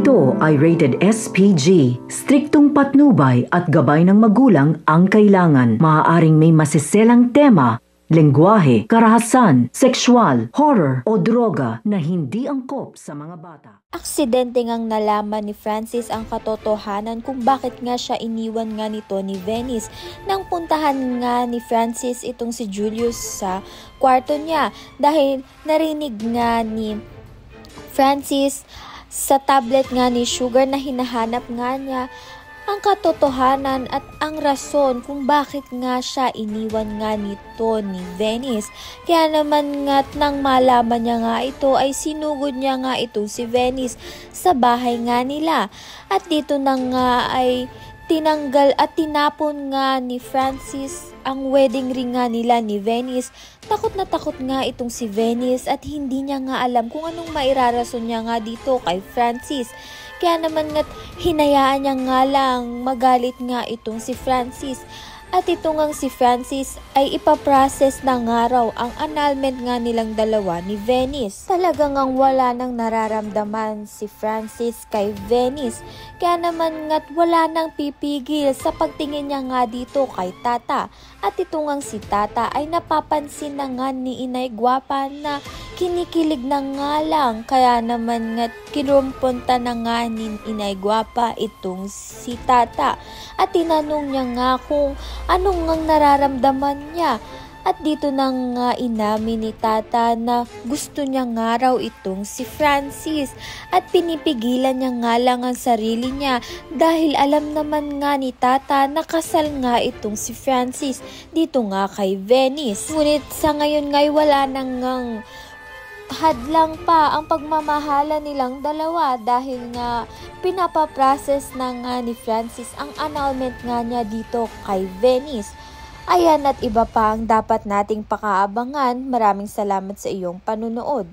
Ito ay rated SPG. Striktong patnubay at gabay ng magulang ang kailangan. Maaaring may masiselang tema, lengguwahe, karahasan, sexual, horror o droga na hindi angkop sa mga bata. Aksidente ngang nalaman ni Francis ang katotohanan kung bakit nga siya iniwan nga nito ni Venice nang puntahan nga ni Francis itong si Julius sa kwarto niya dahil narinig nga ni Francis sa tablet nga ni Sugar na hinahanap nga niya ang katotohanan at ang rason kung bakit nga siya iniwan nga nito ni Venice. Kaya naman nga nang malaman niya nga ito ay sinugod niya nga ito si Venice sa bahay nga nila. At dito na nga ay tinanggal at tinapon nga ni Francis ang wedding ring nga nila ni Venice. Takot na takot nga itong si Venice at hindi niya nga alam kung anong mairarason niya nga dito kay Francis. Kaya naman nga't hinayaan niya nga lang magalit nga itong si Francis. At ito ngang si Francis ay ipaprocess na nga raw ang annulment nga nilang dalawa ni Venice. Talagang ngang wala nang nararamdaman si Francis kay Venice. Kaya naman nga't wala nang pipigil sa pagtingin niya nga dito kay Tata. At ito ngang si Tata ay napapansin na nga ni Inay Guapa na kinikilig na nga lang. Kaya naman nga't kinumpunta na nga ni Inay Guapa itong si Tata. At tinanong niya nga kung anong ngang nararamdaman niya. At dito na nga inamin ni Tata na gusto niya nga raw itong si Francis. At pinipigilan niya nga lang ang sarili niya dahil alam naman nga ni Tata na kasal nga itong si Francis dito nga kay Venice. Ngunit sa ngayon nga'y wala nang ngang hadlang pa ang pagmamahala nilang dalawa dahil nga pinapaprocess na nga ni Francis ang annulment nga niya dito kay Venice. Ayan at iba pa ang dapat nating pakaabangan. Maraming salamat sa iyong panunood.